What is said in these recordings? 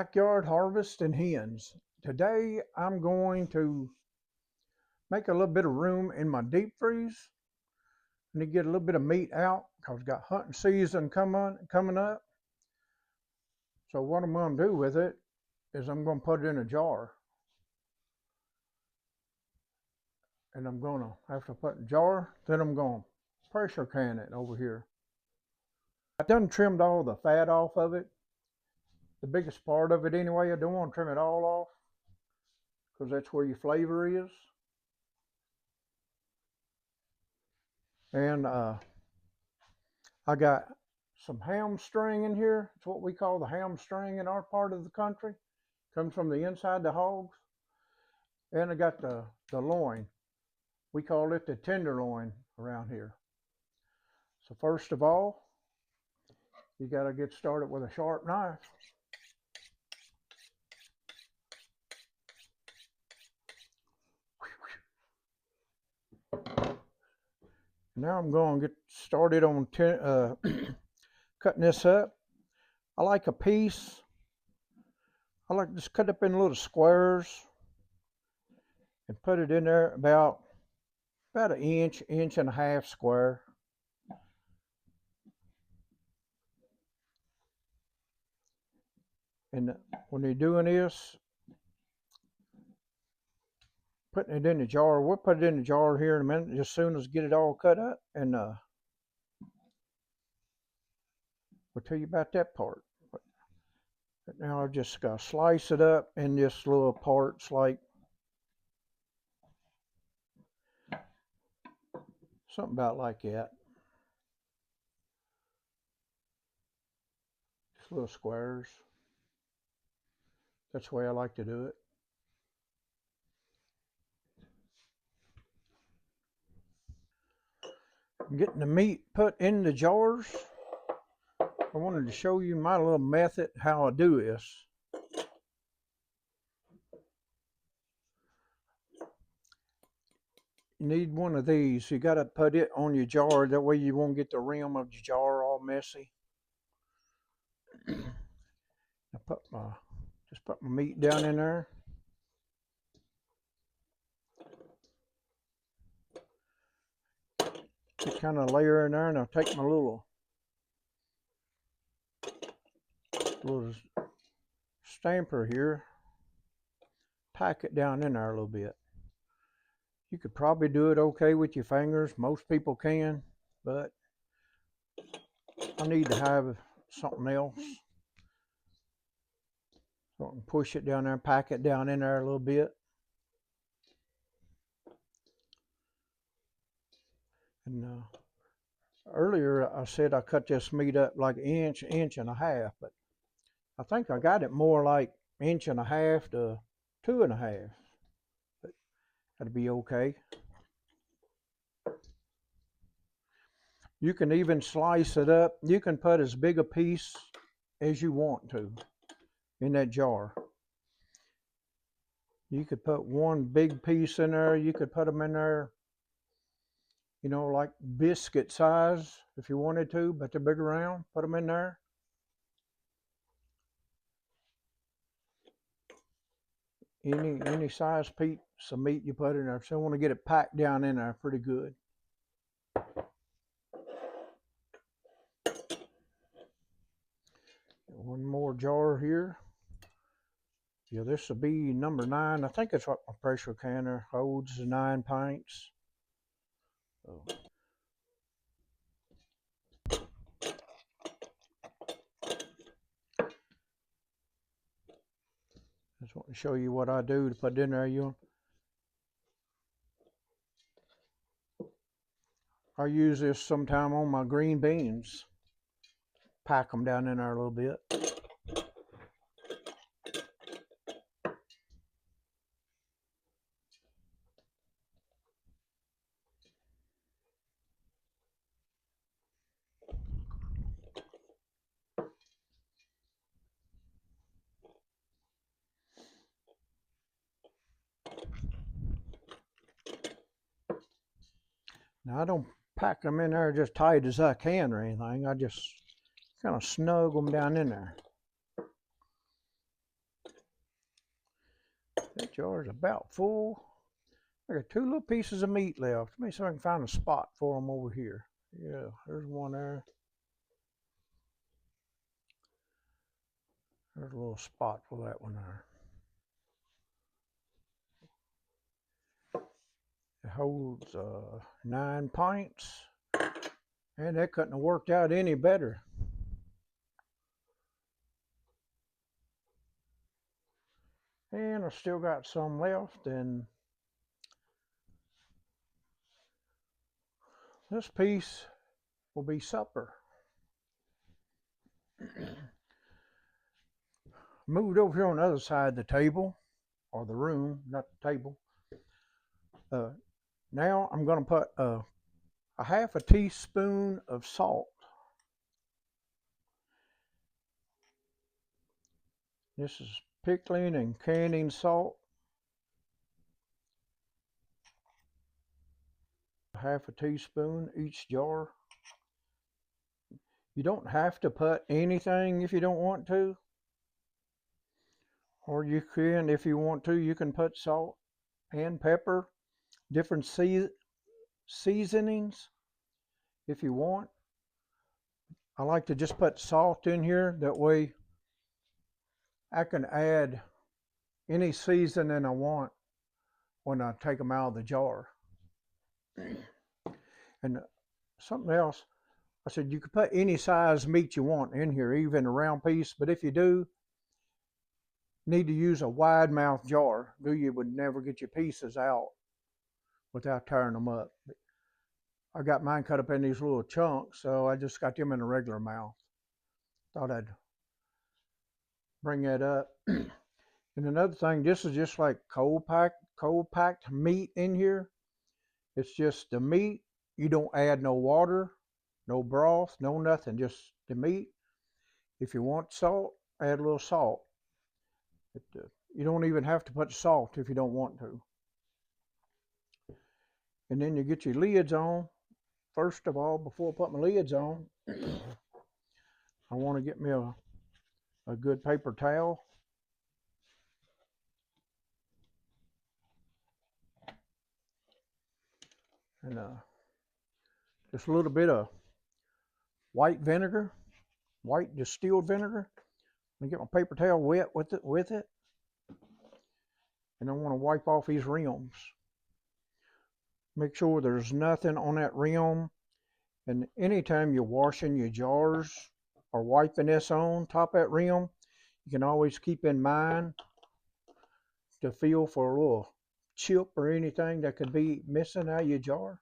Backyard Harvest and Hens. Today I'm going to make a little bit of room in my deep freeze and to get a little bit of meat out because I've got hunting season coming up. So what I'm going to do with it is I'm going to put it in a jar, and I'm going to have to put in a jar, then I'm going to pressure can it over here. I've done trimmed all the fat off of it, the biggest part of it anyway. I don't want to trim it all off because that's where your flavor is. And I got some hamstring in here. It's what we call the hamstring in our part of the country. Comes from the inside the hogs. And I got the loin. We call it the tenderloin around here. So first of all, you got to get started with a sharp knife. Now I'm going to get started on cutting this up. I like a piece. I like to just cut up in little squares and put it in there about an inch and a half square. And when you're doing this, putting it in the jar, we'll put it in the jar here in a minute, just as soon as get it all cut up, and we'll tell you about that part. But now I just gotta slice it up in just little parts, like something about like that. Just little squares. That's the way I like to do it. I'm getting the meat put in the jars. I wanted to show you my little method how I do this. You need one of these. You got to put it on your jar. That way you won't get the rim of your jar all messy. I just put my meat down in there. Just kind of layer in there, and I'll take my little stamper here, pack it down in there a little bit. You could probably do it okay with your fingers. Most people can, but I need to have something else. So I can push it down there, pack it down in there a little bit. And earlier I said I cut this meat up like an inch and a half, but I think I got it more like inch and a half to 2.5. But that'd be okay. You can even slice it up. You can put as big a piece as you want to in that jar. You could put one big piece in there. You could put them in there, you know, like biscuit size if you wanted to, but they're big around. Put them in there. Any size piece of meat you put in there. So I want to get it packed down in there pretty good. One more jar here. Yeah, this will be number 9. I think it's what my pressure canner holds, 9 pints. So. Just want to show you what I do to put it in there. I use this sometime on my green beans. Pack them down in there a little bit. Now I don't pack them in there just tight as I can or anything. I just kind of snug them down in there. That jar is about full. I got 2 little pieces of meat left. Let me see if I can find a spot for them over here. Yeah, there's one there. There's a little spot for that one there. It holds 9 pints. And that couldn't have worked out any better. And I still got some left, and this piece will be supper. Moved over here on the other side of the table, or the room, not the table. Now I'm going to put a half a teaspoon of salt. This is pickling and canning salt. Half a teaspoon each jar. You don't have to put anything if you don't want to. Or you can, if you want to, you can put salt and pepper, different seasonings if you want. I like to just put salt in here. That way I can add any seasoning I want when I take them out of the jar. And something else, I said you could put any size meat you want in here, even a round piece, but if you do, need to use a wide mouth jar. You would never get your pieces out without tearing them up. I got mine cut up in these little chunks, so I just got them in a regular mouth. Thought I'd bring that up. And another thing, this is just like cold packed meat in here. It's just the meat. You don't add no water, no broth, no nothing, just the meat. If you want salt, add a little salt. You don't even have to put salt if you don't want to. And then you get your lids on. First of all, before I put my lids on, I want to get me a good paper towel. And just a little bit of white vinegar, white distilled vinegar. I'm gonna get my paper towel wet with it. And I want to wipe off these rims. Make sure there's nothing on that rim. And anytime you're washing your jars or wiping this on top of that rim, you can always keep in mind to feel for a little chip or anything that could be missing out of your jar.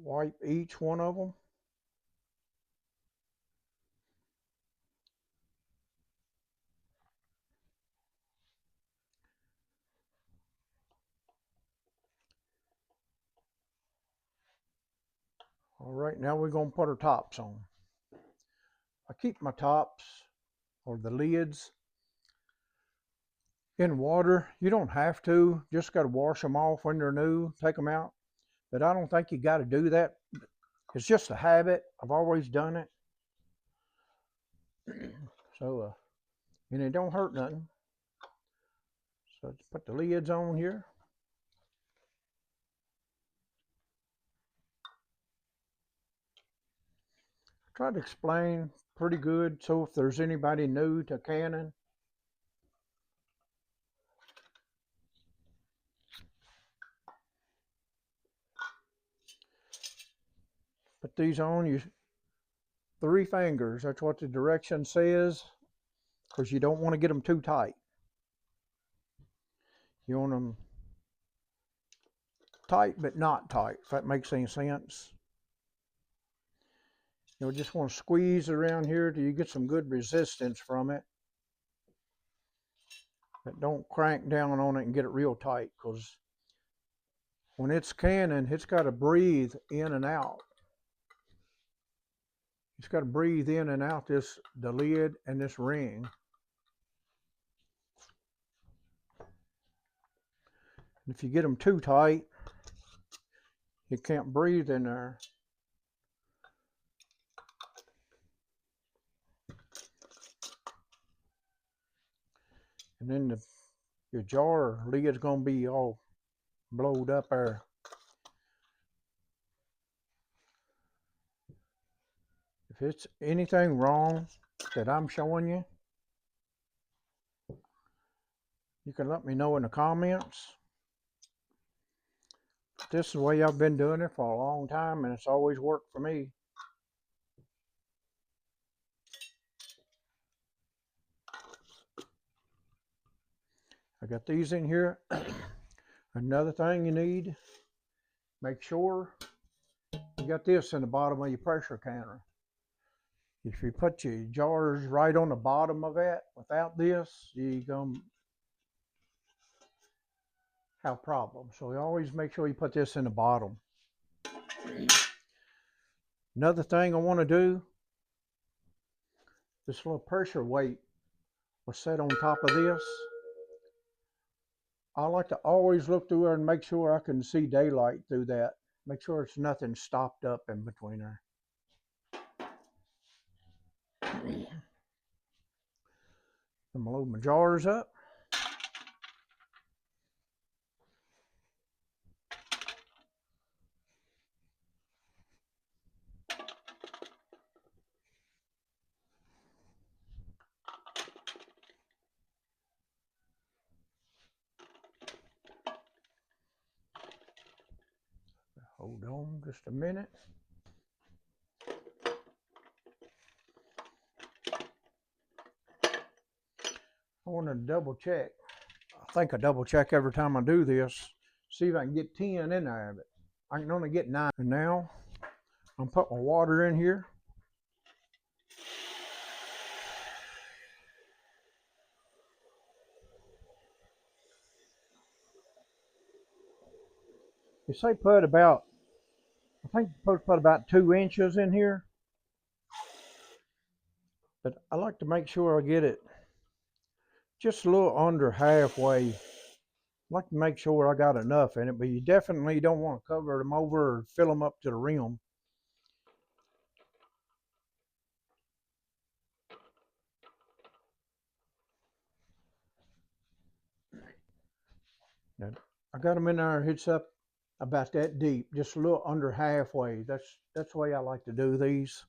Wipe each one of them. All right, now we're going to put our tops on. I keep my tops or the lids in water. You don't have to, just got to wash them off when they're new, take them out. But I don't think you got to do that. It's just a habit. I've always done it. So, and it don't hurt nothing. So let's put the lids on here. I tried to explain pretty good, so if there's anybody new to canning, put these on, you 3 fingers. That's what the direction says, because you don't want to get them too tight. You want them tight but not tight, if that makes any sense. You'll just want to squeeze around here till you get some good resistance from it. But don't crank down on it and get it real tight, because when it's canning, it's got to breathe in and out. It's got to breathe in and out the lid and this ring. And if you get them too tight, you can't breathe in there. and then your jar lid's gonna be all blowed up there. If it's anything wrong that I'm showing you, you can let me know in the comments. This is the way I've been doing it for a long time, and it's always worked for me. I got these in here. Another thing you need, make sure you got this in the bottom of your pressure canner. If you put your jars right on the bottom of it, without this, you're going to have problems. So you always make sure you put this in the bottom. Another thing I want to do, this little pressure weight was set on top of this. I like to always look through there and make sure I can see daylight through that. Make sure it's nothing stopped up in between there. I'm gonna load my jars up. Hold on just a minute. I want to double check. I think I double check every time I do this. See if I can get 10 in there of it. I can only get 9. And now I'm putting my water in here. You say put about, I think you're supposed to put about 2 inches in here. But I like to make sure I get it just a little under halfway. I like to make sure I got enough in it, but you definitely don't want to cover them over or fill them up to the rim. Now, I got them in there, it's up about that deep, just a little under halfway. That's the way I like to do these.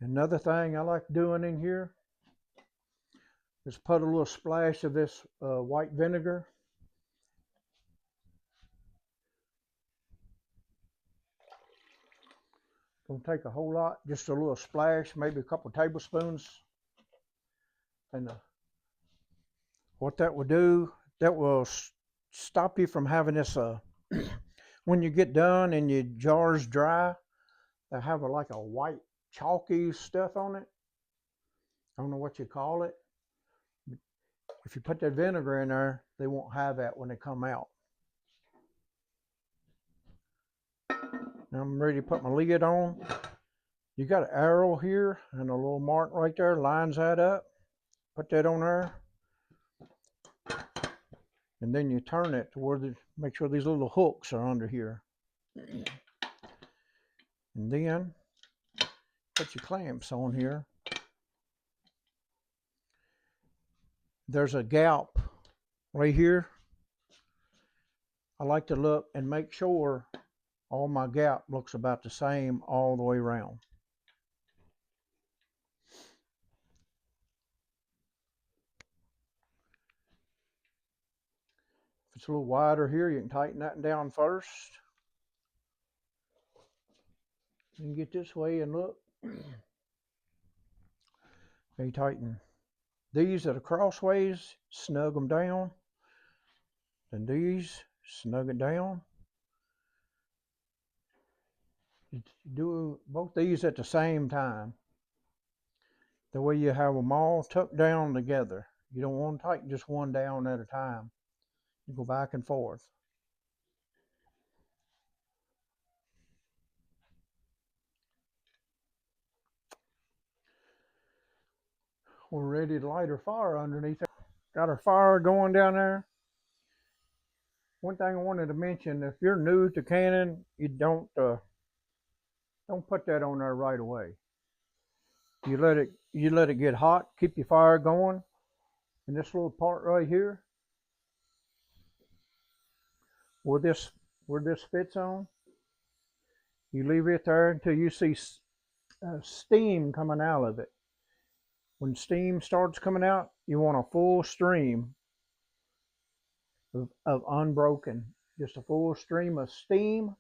Another thing I like doing in here is put a little splash of this white vinegar. Don't take a whole lot, just a little splash, maybe a couple tablespoons. And what that will do, that will stop you from having this, when you get done and your jar's dry, they have like a white chalky stuff on it. I don't know what you call it. If you put that vinegar in there, they won't have that when they come out. Now I'm ready to put my lid on. You got an arrow here and a little mark right there, lines that up. Put that on there. And then you turn it to where make sure these little hooks are under here. And then put your clamps on here. There's a gap right here. I like to look and make sure all my gap looks about the same all the way around. If it's a little wider here, you can tighten that down first. You can get this way and look. You tighten these that are crossways, snug them down. Then these, snug it down. You do both these at the same time. The way you have them all tucked down together. You don't want to tighten just one down at a time. You go back and forth. We're ready to light our fire underneath it. Got our fire going down there. One thing I wanted to mention, if you're new to canning, you don't put that on there right away. You let it get hot, keep your fire going, And this little part right here, where this fits on, you leave it there until you see steam coming out of it. When steam starts coming out, you want a full stream of unbroken, just a full stream of steam,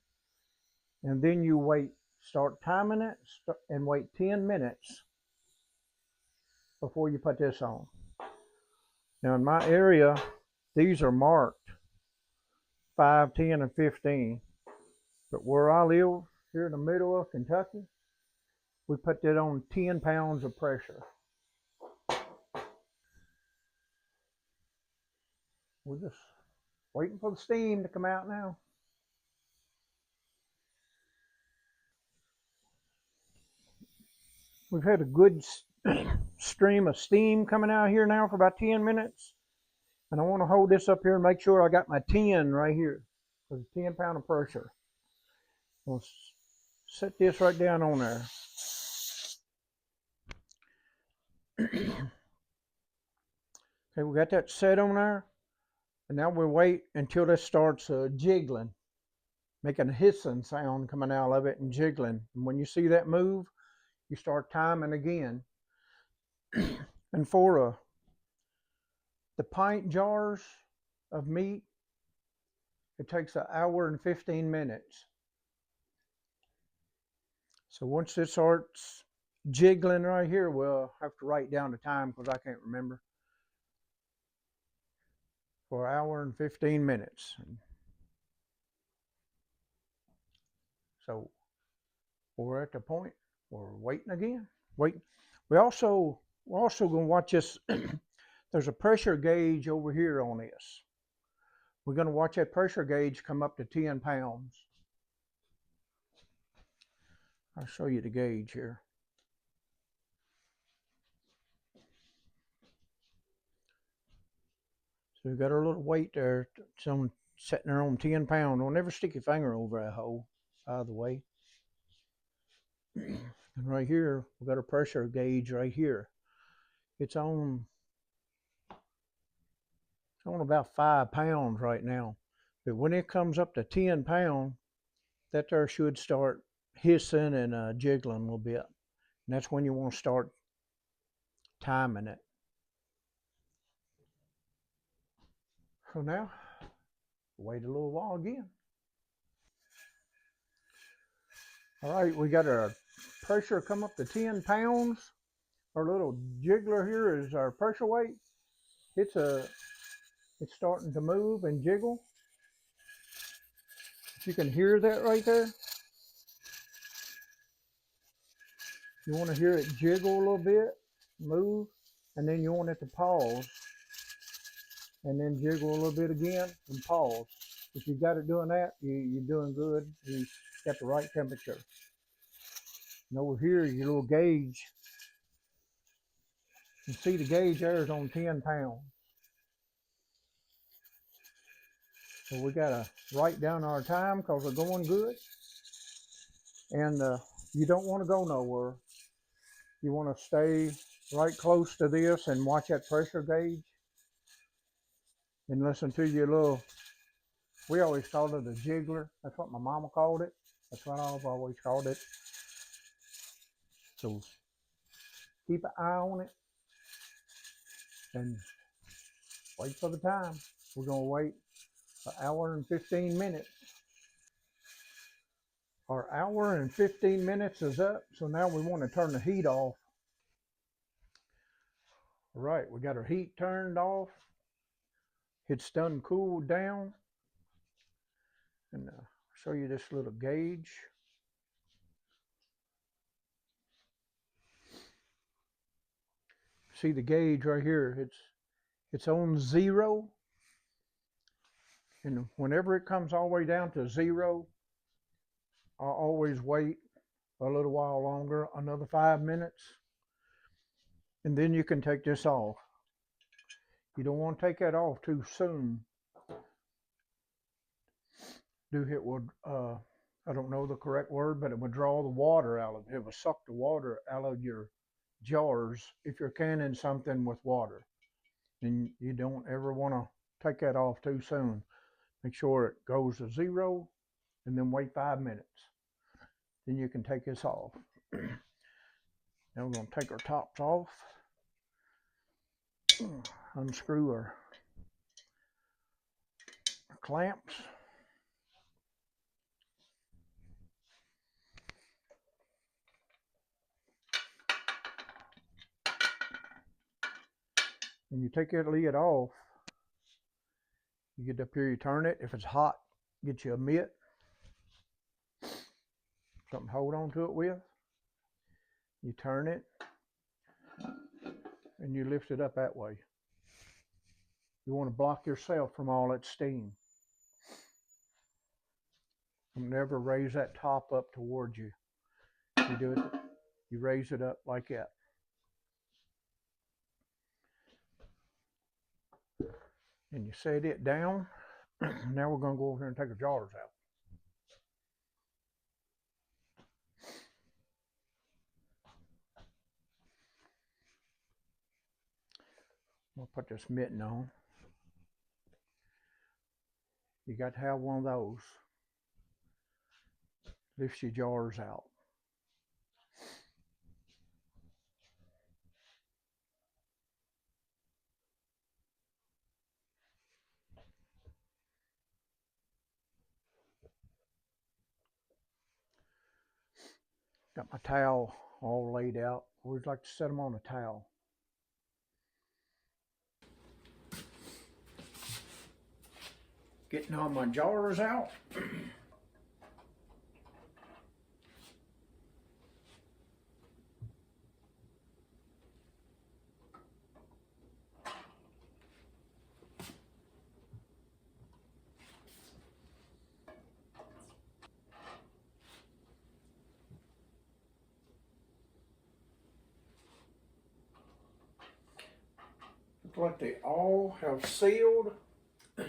and then you wait, start timing it, and wait 10 minutes before you put this on. Now in my area, these are marked 5, 10, and 15. But where I live, here in the middle of Kentucky, we put that on 10 pounds of pressure. We're just waiting for the steam to come out now. We've had a good stream of steam coming out here now for about 10 minutes. And I want to hold this up here and make sure I got my 10 right here. For the 10 pound of pressure. We'll set this right down on there. Okay, we got that set on there. And now we wait until this starts jiggling, making a hissing sound coming out of it and jiggling. And when you see that move, you start timing again. And for the pint jars of meat, it takes 1 hour and 15 minutes. So once it starts jiggling right here, we'll have to write down the time because I can't remember. For 1 hour and 15 minutes. So we're at the point we're waiting again. We're also going to watch this. There's a pressure gauge over here on this. We're going to watch that pressure gauge come up to 10 pounds. I'll show you the gauge here. So we've got our little weight there. It's on, sitting there on 10 pounds. Don't never stick your finger over that hole, out of the way. And right here, we've got a pressure gauge right here. It's on about 5 pounds right now. But when it comes up to 10 pounds, that there should start hissing and jiggling a little bit. And that's when you want to start timing it. So now, wait a little while again. All right, we got our pressure come up to 10 pounds. Our little jiggler here is our pressure weight. It's starting to move and jiggle. You can hear that right there. You want to hear it jiggle a little bit, move, and then you want it to pause. And then jiggle a little bit again and pause. If you got it doing that, you're doing good. You got the right temperature. And over here, your little gauge. You see the gauge there is on 10 pounds. So we got to write down our time because we're going good. And you don't want to go nowhere. You want to stay right close to this and watch that pressure gauge. And listen to your little, we always called it a jiggler. That's what my mama called it. That's what I've always called it. So keep an eye on it and wait for the time. We're going to wait 1 hour and 15 minutes. Our 1 hour and 15 minutes is up. So now we want to turn the heat off. All right, we got our heat turned off. It's done cooled down. And I'll show you this little gauge. See the gauge right here, it's on 0. And whenever it comes all the way down to 0, I'll always wait a little while longer, another 5 minutes. And then you can take this off. You don't want to take that off too soon. It would, I don't know the correct word, but it would draw the water out of it. It would suck the water out of your jars if you're canning something with water. And you don't ever want to take that off too soon. Make sure it goes to 0 and then wait 5 minutes. Then you can take this off. Now we're going to take our tops off, unscrew our clamps. And you take that lid off, you get up here, you turn it. If it's hot, get you a mitt, something to hold on to it with. You turn it, and you lift it up that way. You want to block yourself from all that steam. And never raise that top up towards you. You do it, you raise it up like that. And you set it down. Now we're going to go over here and take the jars out. I'm going to put this mitten on. You got to have one of those. Lifts your jars out. Got my towel all laid out. I always like to set them on a towel. Getting all my jars out. Looks like they all have sealed. I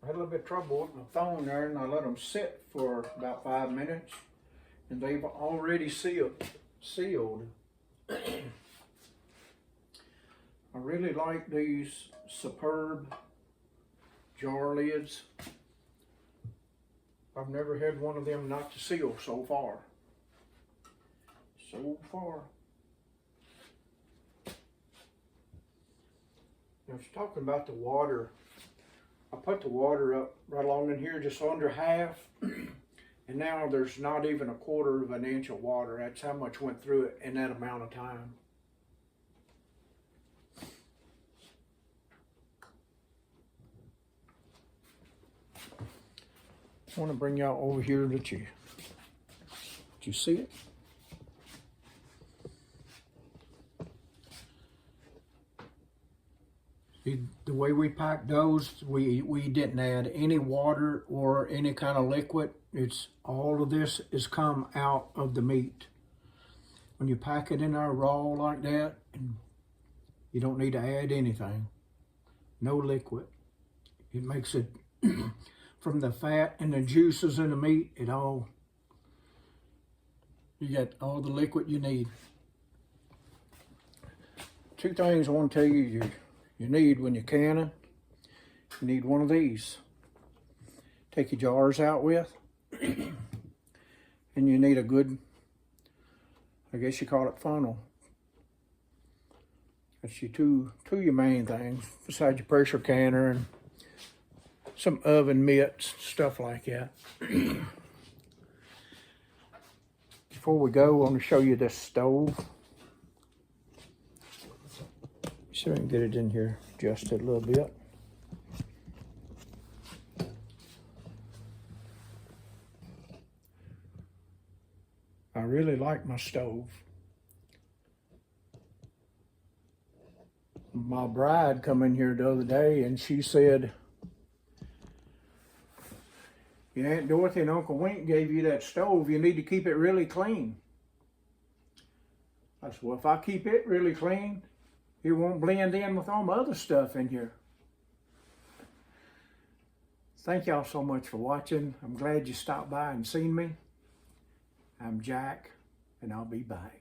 had a little bit of trouble with my phone there, and I let them sit for about 5 minutes, and they've already sealed. I really like these Superb jar lids. I've never had one of them not to seal so far. Now, if you're talking about the water, I put the water up right along in here, just under half, and now there's not even 1/4 of an inch of water. That's how much went through it in that amount of time. I want to bring y'all over here that you see it. The way we packed those, we didn't add any water or any kind of liquid. It's all of this is come out of the meat. When you pack it in there raw like that, you don't need to add anything. No liquid. It makes it from the fat and the juices in the meat, you got all the liquid you need. 2 things I want to tell you need when you're canning. You need one of these. Take your jars out with. And you need a good, I guess you call it funnel. That's your two your main things, besides your pressure canner and some oven mitts, stuff like that. Before we go, I want to show you this stove. See if I can get it in here, adjust it a little bit. I really like my stove. My bride come in here the other day and she said, "Your Aunt Dorothy and Uncle Wink gave you that stove. You need to keep it really clean." I said, "Well, if I keep it really clean, it won't blend in with all my other stuff in here." Thank y'all so much for watching. I'm glad you stopped by and seen me. I'm Jack, and I'll be back.